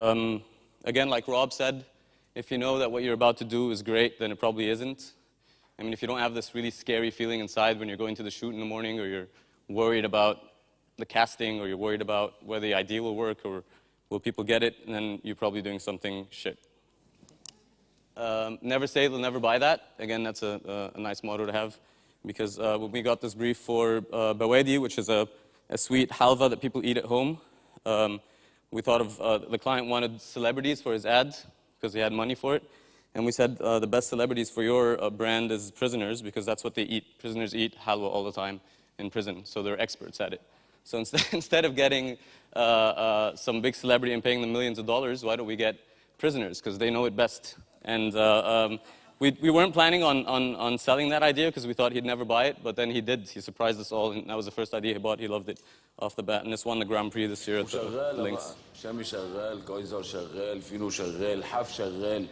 Again, like Rob said, if you know that what you're about to do is great, then it probably isn't. I mean, if you don't have this really scary feeling inside when you're going to the shoot in the morning, or you're worried about the casting, or you're worried about whether the idea will work, or will people get it, then you're probably doing something shit. Never say they'll never buy that. Again, that's a nice motto to have, because when we got this brief for bawadi, which is a sweet halva that people eat at home, we thought of, the client wanted celebrities for his ads, because he had money for it. And we said the best celebrities for your brand is prisoners, because that's what they eat. Prisoners eat halwa all the time in prison, so they're experts at it. So instead of getting some big celebrity and paying them millions of dollars, why don't we get prisoners, because they know it best. And we weren't planning on selling that idea, because we thought he'd never buy it, but then he did. He surprised us all, and that was the first idea he bought. He loved it off the bat, and this won the Grand Prix this year at the Lynx. شامي شغال، كايزر شغال، فينو شغال، حف شغال.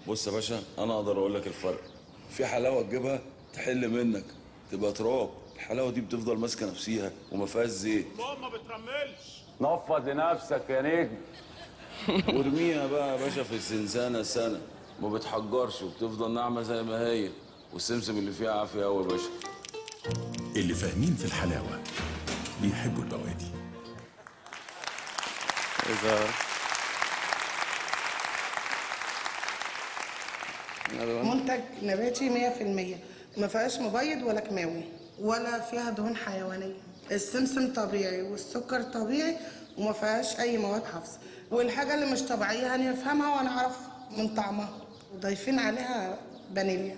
بص يا باشا، أنا أقدر أقول لك الفرق. في حلاوة تجيبها تحل منك، تبقى تراب. الحلاوة دي بتفضل ماسكة نفسيها وما فيهاش زيت. ما بترملش. نفض لنفسك يا نجم. وارميها بقى يا باشا في الزنزانة سنة. ما بتحجرش وبتفضل ناعمة زي ما هي. والسمسم اللي فيها عافية قوي يا باشا. اللي فاهمين في الحلاوة بيحبوا البوادي. منتج نباتي 100%، ما فيهاش مبيض ولا كيماوي ولا فيها دهون حيوانيه. السمسم طبيعي والسكر طبيعي وما فيهاش اي مواد حافظه. والحاجه اللي مش طبيعيه هنفهمها ونعرف من طعمها. وضايفين عليها فانيليا.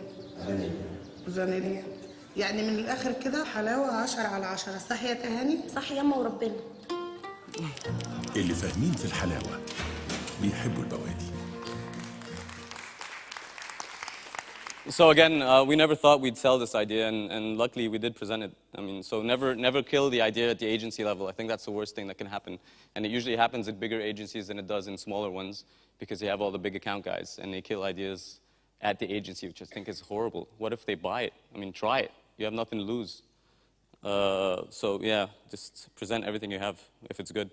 فانيليا يعني من الاخر كده حلاوه 10 على 10. صح يا تهاني؟ صح ياما وربنا. اللي فاهمين في الحلاوة بيحبوا البوادي. So again, we never thought we'd sell this idea, and luckily we did present it. I mean, so never kill the idea at the agency level. I think that's the worst thing that can happen. And it usually happens at bigger agencies than it does in smaller ones, because you have all the big account guys, and they kill ideas at the agency, which I think is horrible. What if they buy it? I mean, try it. You have nothing to lose. So yeah, just present everything you have if it's good.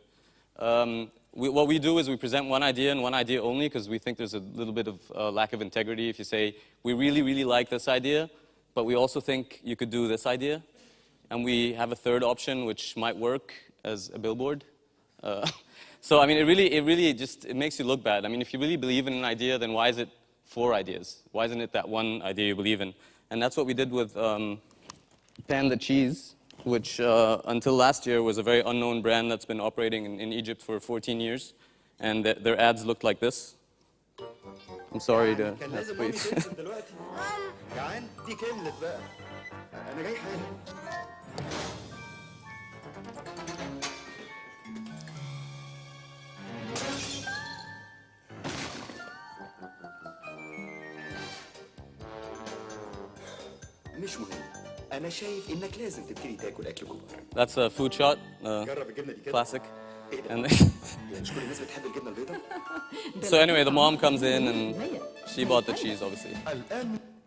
What we do is we present one idea and one idea only, because we think there's a little bit of lack of integrity if you say, we really, really like this idea, but we also think you could do this idea. And we have a third option, which might work as a billboard. So, I mean, it makes you look bad. I mean, if you really believe in an idea, then why is it 4 ideas? Why isn't it that one idea you believe in? And that's what we did with Panda Cheese, which until last year was a very unknown brand that's been operating in Egypt for 14 years. And their ads looked like this. I'm sorry to have to wait. مش مهم. أنا شايف إنك لازم تبتدي تاكل أكل كبار. That's a food shot, classic. And so anyway, the mom comes in and she bought the cheese, obviously.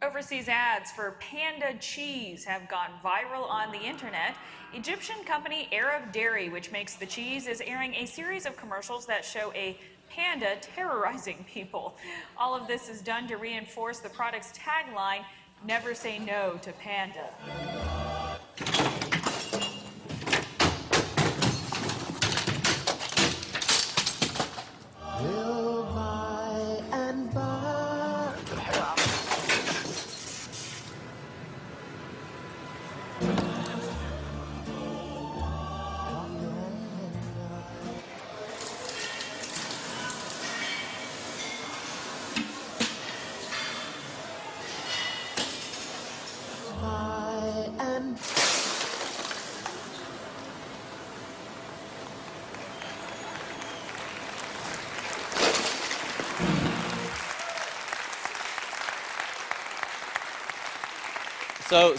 Overseas ads for Panda cheese have gone viral on the internet. Egyptian company Arab Dairy, which makes the cheese, is airing a series of commercials that show a panda terrorizing people. All of this is done to reinforce the product's tagline, "Never say no to panda."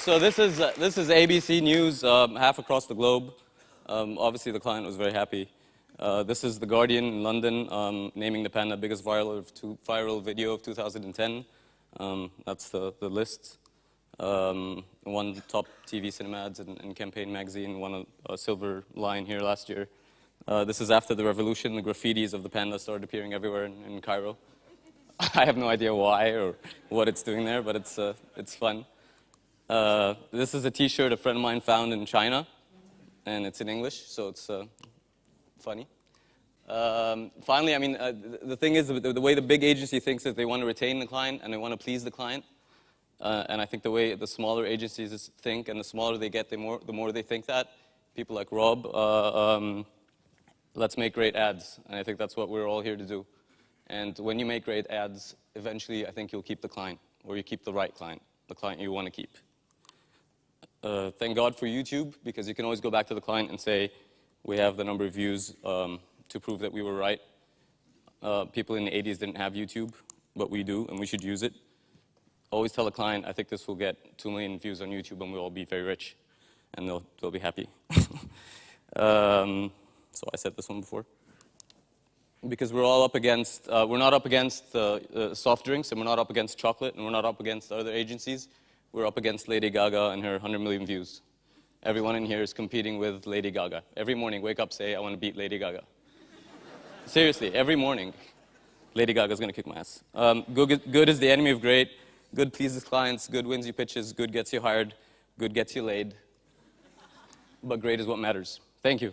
So this is ABC News, half across the globe. Obviously, the client was very happy. This is The Guardian in London, naming the panda biggest viral video of 2010. That's the list. Won top TV cinema ads in Campaign magazine, won a silver lion here last year. This is after the revolution. The graffitis of the panda started appearing everywhere in Cairo. I have no idea why or what it's doing there, but it's fun. This is a T-shirt a friend of mine found in China, and it's in English, so it's funny. Finally, I mean, the thing is, the way the big agency thinks is they want to retain the client and they want to please the client. And I think the way the smaller agencies think, and the smaller they get, the more they think that. People like Rob, let's make great ads. And I think that's what we're all here to do. And when you make great ads, eventually I think you'll keep the client, or you keep the right client, the client you want to keep. Thank God for YouTube, because you can always go back to the client and say, we have the number of views to prove that we were right. People in the 80s didn't have YouTube, but we do, and we should use it. Always tell the client, I think this will get 2 million views on YouTube, and we'll all be very rich, and they'll be happy. So I said this one before. Because we're all up against, we're not up against soft drinks, and we're not up against chocolate, and we're not up against other agencies. We're up against Lady Gaga and her 100 million views. Everyone in here is competing with Lady Gaga. Every morning, wake up, say, I want to beat Lady Gaga. Seriously, every morning, Lady Gaga's going to kick my ass. Good is the enemy of great. Good pleases clients. Good wins you pitches. Good gets you hired. Good gets you laid. But great is what matters. Thank you.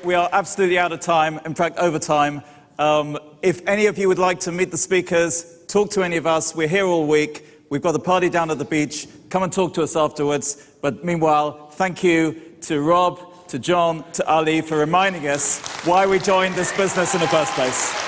We are absolutely out of time, in fact, over time. If any of you would like to meet the speakers, talk to any of us, we're here all week. We've got the party down at the beach. Come and talk to us afterwards. But meanwhile, thank you to Rob, to John, to Ali for reminding us why we joined this business in the first place.